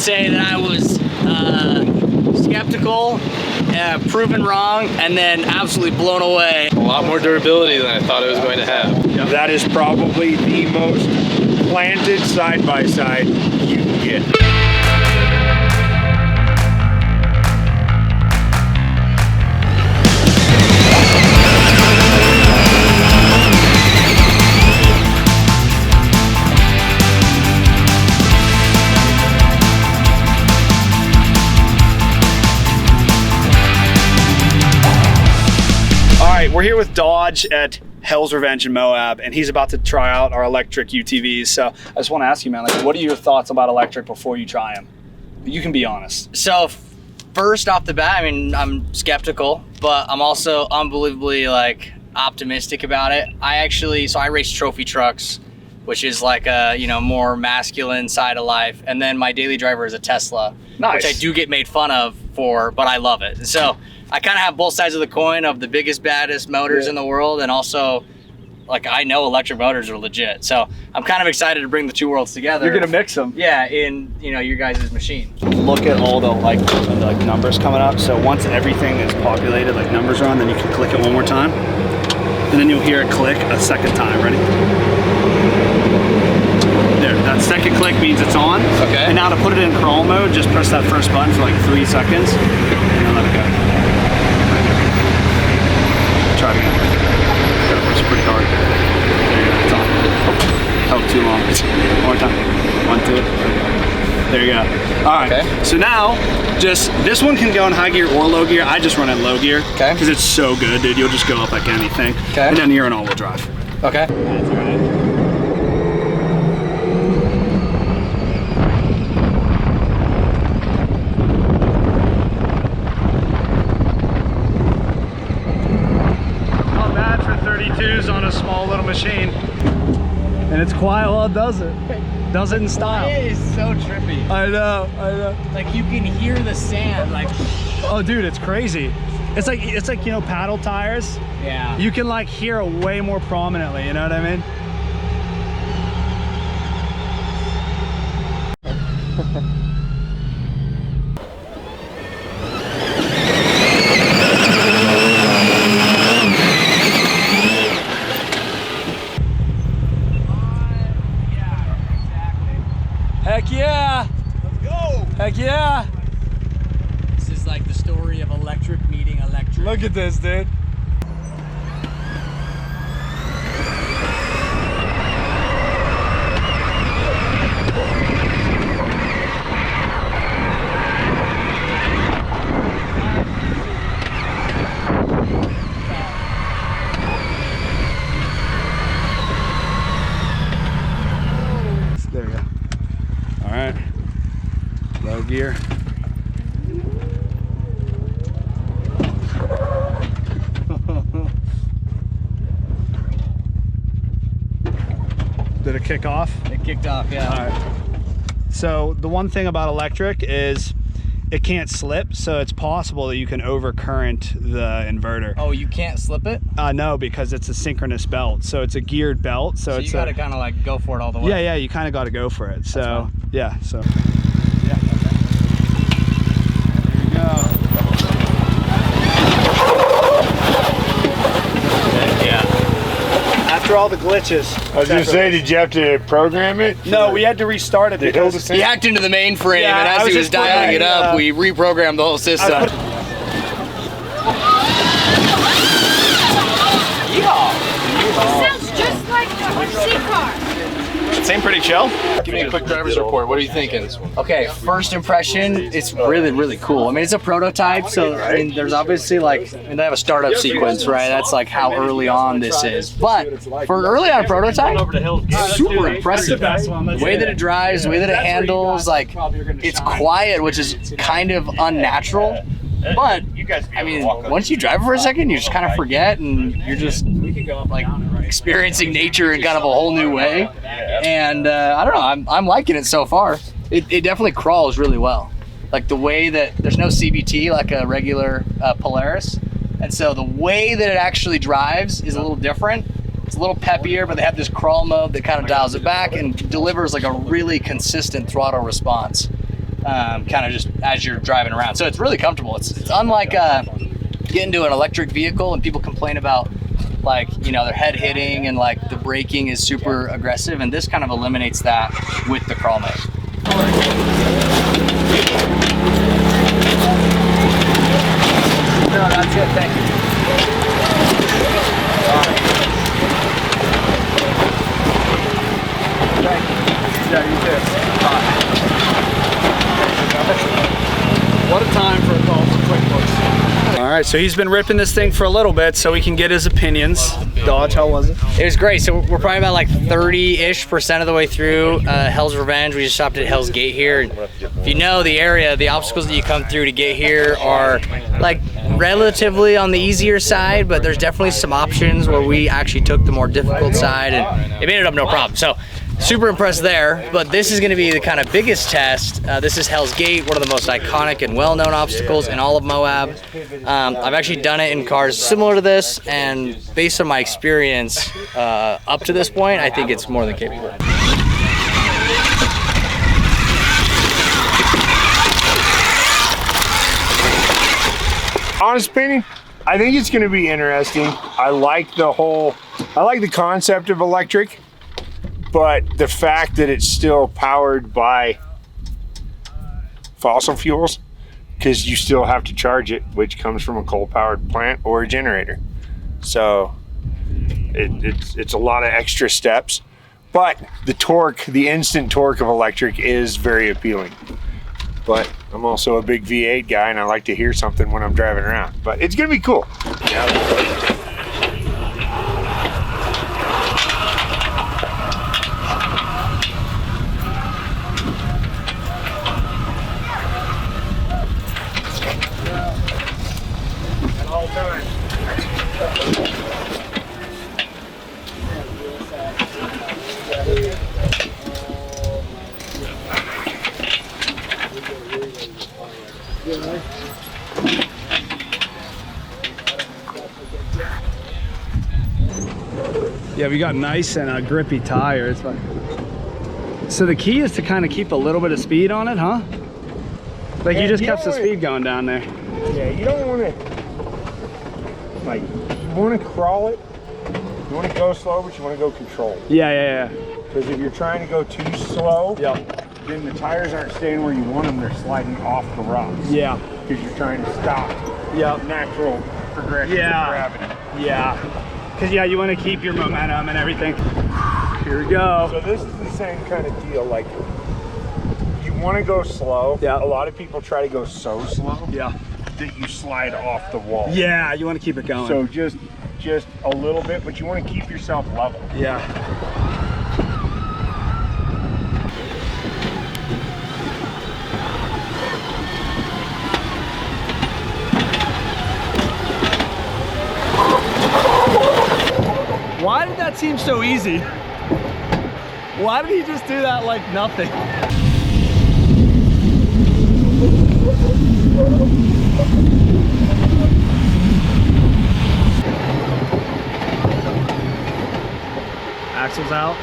say that I was skeptical, proven wrong, and then absolutely blown away. A lot more durability than I thought it was going to have. Yep. That is probably the most planted side-by-side you can get. We're here with Dodge at Hell's Revenge in Moab, and he's about to try out our electric UTVs. So I just want to ask you, man, like, what are your thoughts about electric before you try them? You can be honest. So first off the bat, I mean, I'm skeptical, but I'm also unbelievably like optimistic about it. I race trophy trucks, which is like a, you know, more masculine side of life. And then my daily driver is a Tesla, nice. Which I do get made fun of for, but I love it. So I kind of have both sides of the coin of the biggest, baddest motors in the world, and also, like, I know electric motors are legit. So I'm kind of excited to bring the two worlds together. You're gonna mix them. Yeah, in, you know, your guys' machine. Look at all the like numbers coming up. So once everything is populated, like numbers are on, then you can click it one more time, and then you'll hear it click a second time. Ready? There, that second click means it's on. Okay. And now to put it in crawl mode, just press that first button for like 3 seconds, and then let it go. Try it again. Gotta push pretty hard. There you go, it's on. Oh, held too long. One more time. 1, 2. There you go. All right. Okay. So now, just this one can go in high gear or low gear. I just run in low gear. Okay. Because it's so good, dude. You'll just go up like anything. Okay. And then you're in all-wheel drive. Okay. That's all right. On a small little machine, and it's quiet while it does it. Does it in style. It is so trippy. I know. Like, you can hear the sand, like. Oh, dude, it's crazy. It's like you know, paddle tires. Yeah. You can like hear it way more prominently. You know what I mean? Heck yeah! Let's go! Heck yeah! This is like the story of electric meeting electric. Look at this, dude. There we go. All right, low gear. Did it kick off? It kicked off, yeah. All right. So the one thing about electric is it can't slip, so it's possible that you can overcurrent the inverter. Oh, you can't slip it? No, because it's a synchronous belt, so it's a geared belt. So it's you gotta kind of like go for it all the way. Yeah, you kind of got to go for it. So yeah, so yeah. There you go. After all the glitches. I was gonna say, did you have to program it? No, we had to restart it because He hacked into the mainframe, Yeah, and I as was he was just dialing it putting, up, we reprogrammed the whole system. Sounds just like the RC car. Seemed pretty chill. Give me a quick driver's report. What are you thinking? Okay, first impression, it's really, really cool. I mean, it's a prototype, so I mean, there's obviously like, and they have a startup sequence, right? That's like how early on this is. But for an early on prototype, it's super impressive. The way that it drives, the way that it handles, like, it's quiet, which is kind of unnatural. But I mean, once you drive for a second, you just kind of forget, and you're just like experiencing nature in kind of a whole new way. And I don't know, I'm liking it so far. It definitely crawls really well. Like the way that there's no CVT like a regular Polaris, and so the way that it actually drives is a little different. It's a little peppier, but they have this crawl mode that kind of dials it back and delivers like a really consistent throttle response. kind of just as you're driving around. So it's really comfortable. It's unlike getting to an electric vehicle and people complain about like, you know, their head hitting and like the braking is super aggressive, and this kind of eliminates that with the Crawl Moab. No, that's it, thank you. Thank you. Yeah, you too. What a time for a call for QuickBooks. All right, so he's been ripping this thing for a little bit so we can get his opinions. Dodge, how was it? It was great. So we're probably about like 30-ish% of the way through Hell's Revenge. We just stopped at Hell's Gate here. If you know the area, the obstacles that you come through to get here are like relatively on the easier side, but there's definitely some options where we actually took the more difficult side and it made it up no problem. So super impressed there, but this is going to be the kind of biggest test. This is Hell's Gate, one of the most iconic and well-known obstacles in all of Moab. I've actually done it in cars similar to this, and based on my experience up to this point, I think it's more than capable. Honest opinion, I think it's going to be interesting. I like the concept of electric, but the fact that it's still powered by fossil fuels, because you still have to charge it, which comes from a coal-powered plant or a generator. So it's a lot of extra steps, but the torque, the instant torque of electric is very appealing. But I'm also a big V8 guy and I like to hear something when I'm driving around. But it's gonna be cool. Yeah, we got nice and grippy tires. So the key is to kind of keep a little bit of speed on it, huh? Like you just kept the speed going down there. Yeah, you don't want to, like, you want to crawl it. You want to go slow, but you want to go controlled. Yeah. Because if you're trying to go too slow, then the tires aren't staying where you want them. They're sliding off the rocks. Yeah. Because you're trying to stop natural progression of gravity. Yeah. Because you want to keep your momentum and everything. Here we go. So this is the same kind of deal. Like, you want to go slow. Yeah. A lot of people try to go so slow. Yeah. That you slide off the wall. Yeah, you want to keep it going. So just a little bit, but you want to keep yourself level. Yeah. Why did that seem so easy? Why did he just do that like nothing? Axle's out.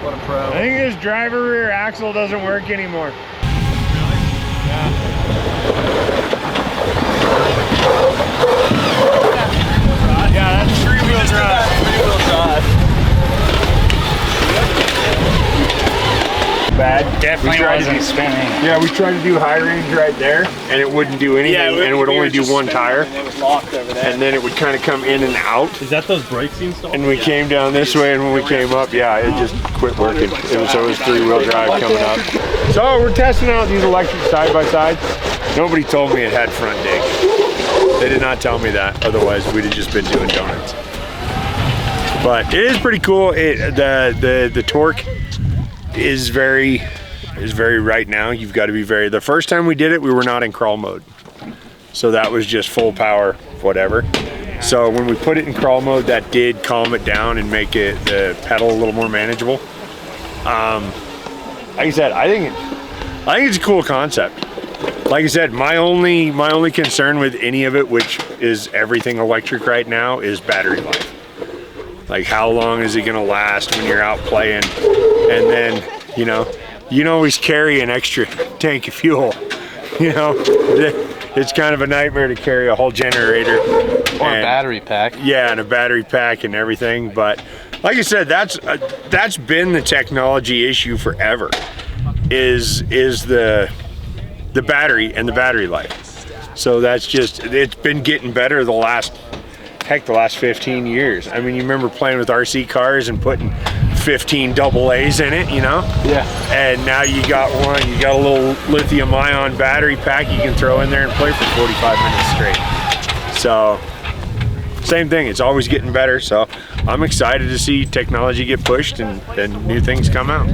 What a pro. I think this driver rear axle doesn't work anymore. Yeah, that's three-wheel drive. Three-wheel drive. Bad. Definitely wasn't spinning. Yeah, we tried to do high range right there, and it wouldn't do anything, and it would only do one tire. And it was locked over there. And then it would kind of come in and out. Is that those brakes installed? And we came down this way, and when we came up, yeah, it just quit working. So it was three-wheel drive coming up. So we're testing out these electric side-by-sides. Nobody told me it had front dig. They did not tell me that, otherwise we'd have just been doing donuts. But it is pretty cool. The torque is very right now. You've got to be very, the first time we did it, we were not in crawl mode. So that was just full power, whatever. So when we put it in crawl mode, that did calm it down and make it, the pedal a little more manageable. Like I said, I think it's a cool concept. like I said, my only concern with any of it, which is everything electric right now, is battery life. Like, how long is it gonna last when you're out playing? And then, you know, you can always carry an extra tank of fuel. You know, it's kind of a nightmare to carry a whole generator. Or a battery pack. Yeah, and a battery pack and everything. But like I said, that's been the technology issue forever. Is the battery and the battery life. So that's just, it's been getting better the last 15 years. I mean, you remember playing with RC cars and putting 15 double A's in it, you know? Yeah. And now you got a little lithium ion battery pack you can throw in there and play for 45 minutes straight. So, same thing, it's always getting better. So I'm excited to see technology get pushed and new things come out.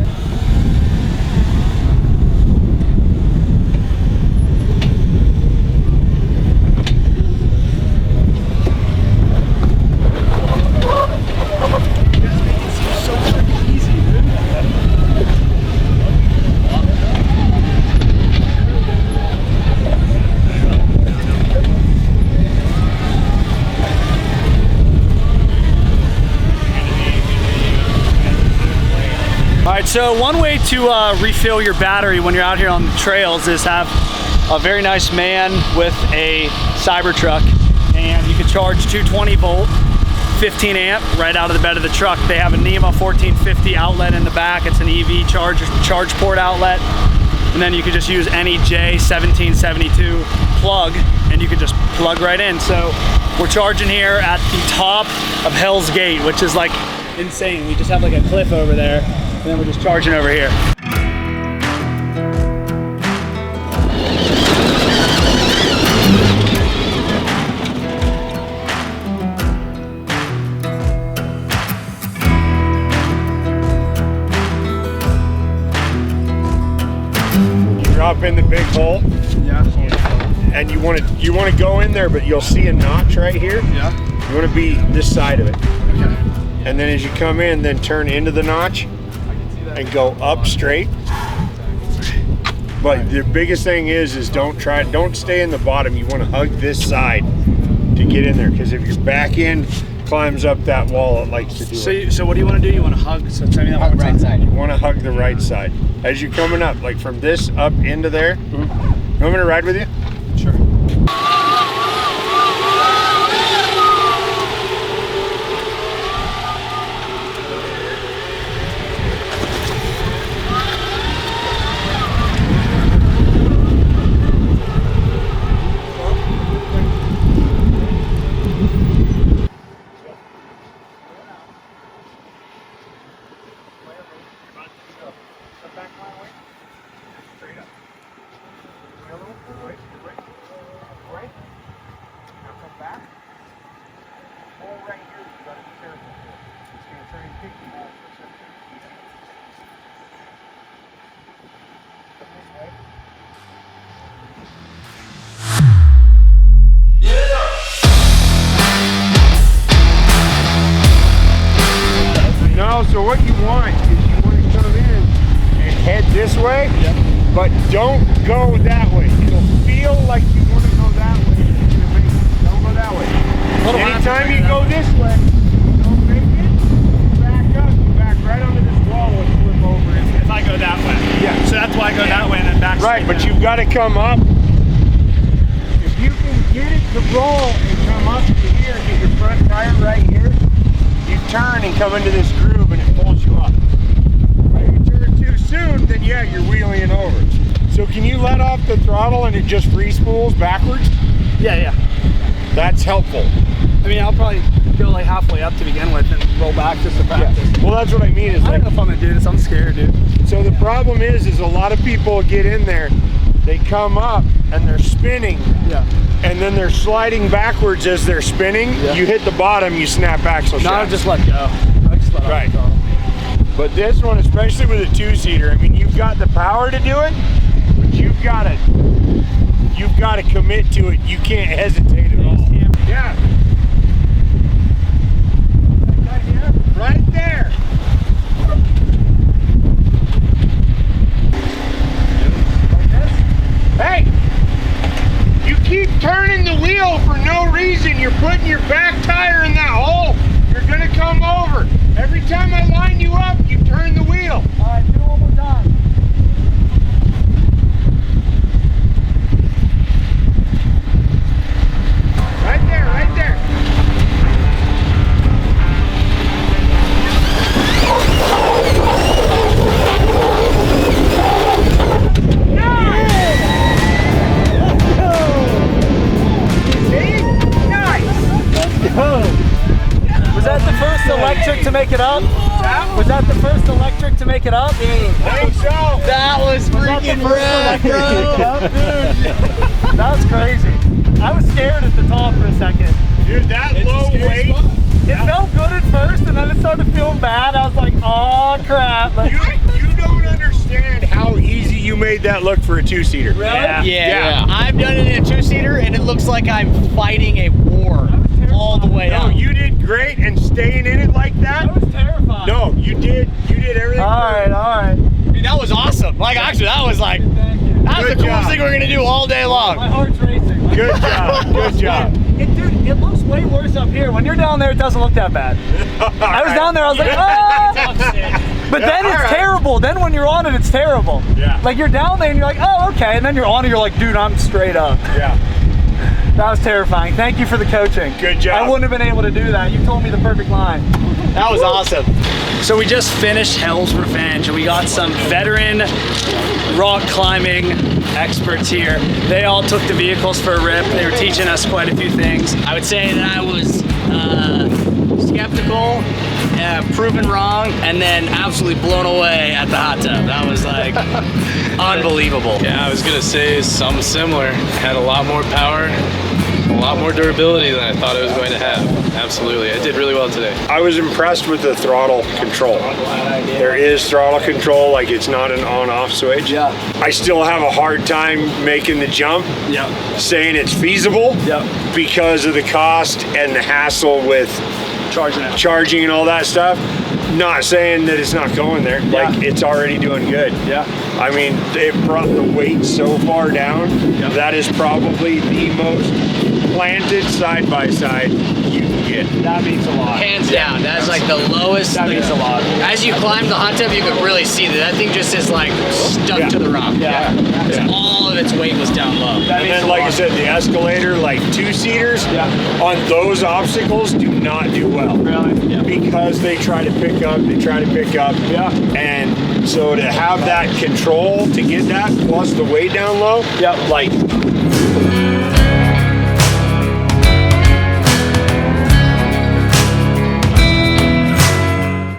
So one way to refill your battery when you're out here on the trails is have a very nice man with a Cybertruck, and you can charge 220 volt, 15 amp right out of the bed of the truck. They have a NEMA 1450 outlet in the back. It's an EV charge port outlet. And then you can just use any J1772 plug and you can just plug right in. So we're charging here at the top of Hell's Gate, which is like insane. We just have like a cliff over there, and then we're just charging over here. Drop in the big hole. Yeah. And you want to go in there, but you'll see a notch right here. Yeah. You want to be this side of it. Okay. And then as you come in, then turn into the notch and go up straight. But the biggest thing is don't stay in the bottom. You want to hug this side to get in there, because if your back end climbs up that wall, it likes to do it. So what do you want to do? You want to hug? So tell me that On the right side. You want to hug the right side. As you're coming up, like from this up into there. You want me to ride with you? Sure. So what you want is you want to come in and head this way, but don't go that way. It'll feel like you want to go that way. Don't go that way. Anytime you go this way, don't make it, back up, you back right onto this wall and flip over. If I go that way. Yeah. So that's why I go that way and then back. Right, but you've got to come up. If you can get it to roll and come up to here, get your front tire right here, you turn and come into this groove and it pulls you up. If you turn too soon, then yeah, you're wheeling over. So can you let off the throttle and it just free spools backwards? Yeah. That's helpful. I mean, I'll probably go like halfway up to begin with and roll back just to practice. Well, that's what I mean. Is I like, don't know if I'm gonna do this. I'm scared, dude. so the problem is a lot of people get in there, they come up and they're spinning. Yeah. And then they're sliding backwards as they're spinning. Yeah. You hit the bottom, you snap axle No, I shaft. just let go. I just let Right. go. But this one, especially with a two-seater, I mean, you've got the power to do it, but you've got to commit to it. You can't hesitate at all. Yeah. Right there. Like this. Hey. wheel for no reason. You're putting your back tire in that hole. You're gonna come over. Every time I line you up, you turn the wheel. All right, do it one more time. Right there, right there. Was that the first electric to make it up? Was that the first electric to make it up? I think so. That was freaking rad, bro. That was crazy. I was scared at the top for a second. Dude, that low weight. It felt good at first, and then it started feeling bad. I was like, oh crap. Like, You don't understand how easy you made that look for a two-seater. really? Yeah. I've done it in a two-seater, and it looks like I'm fighting a war all the way No, out. you did great, and staying in it like that. That was terrifying. No, you did everything. All right. Dude, that was awesome. Like, actually, that was like, Thank you. that was Good the coolest job. thing we're gonna do all day My long. heart's racing. Good job. Good job. Dude, it looks way worse up here. When you're down there, it doesn't look that bad. I was down there, I was like, ah! But then it's terrible. Then when you're on it, it's terrible. Yeah. Like you're down there and you're like, oh, okay. And then you're on it, you're like, dude, I'm straight up. Yeah. That was terrifying. Thank you for the coaching. Good job. I wouldn't have been able to do that. You told me the perfect line. That was awesome. So we just finished Hell's Revenge and we got some veteran rock climbing experts here. They all took the vehicles for a rip. They were teaching us quite a few things. I would say that I was skeptical, proven wrong, and then absolutely blown away at the hot tub. That was like unbelievable. Yeah, I was gonna say something similar. Had a lot more power, a lot more durability than I thought it was going to have. Absolutely, I did really well today. I was impressed with the throttle control. There is throttle control, like it's not an on-off switch. Yeah. I still have a hard time making the jump, Yep. saying it's feasible Yep. because of the cost and the hassle with charging and all that stuff. Not saying that it's not going there. Yeah. Like, it's already doing good. Yeah. I mean, it brought the weight so far down. Yep. That is probably the most planted side-by-side you can get. That means a lot. Hands down, that's like the lowest. That means a lot. As you climb the hot tub, you could really see that thing just is like stuck Yeah. to the rock. Yeah. Yeah. All of its weight was down low. That And means then, a like I lot. said, the escalator, like two-seaters, Yeah. on those obstacles do not do well. Really? Yeah. Because they try to pick up. Yeah. And so to have that control to get that, plus the weight down low, Yep. like,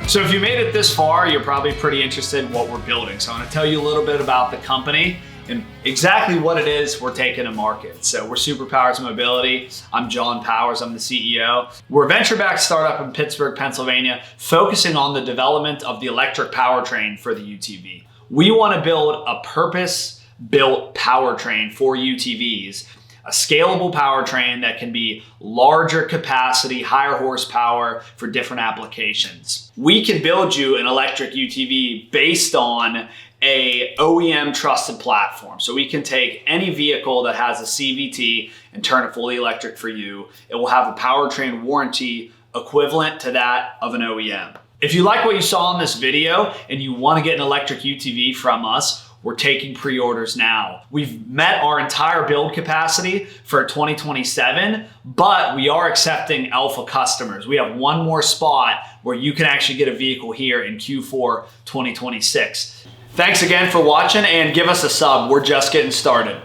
So if you made it this far, you're probably pretty interested in what we're building. So I'm gonna tell you a little bit about the company and exactly what it is we're taking to market. So we're Superpowers Mobility. I'm John Powers, I'm the CEO. We're a venture-backed startup in Pittsburgh, Pennsylvania, focusing on the development of the electric powertrain for the UTV. We wanna build a purpose-built powertrain for UTVs, a scalable powertrain that can be larger capacity, higher horsepower for different applications. We can build you an electric UTV based on a OEM trusted platform. So we can take any vehicle that has a CVT and turn it fully electric for you. It will have a powertrain warranty equivalent to that of an OEM. If you like what you saw in this video and you want to get an electric UTV from us, we're taking pre-orders now. We've met our entire build capacity for 2027, but we are accepting alpha customers. We have one more spot where you can actually get a vehicle here in Q4 2026. Thanks again for watching and give us a sub. We're just getting started.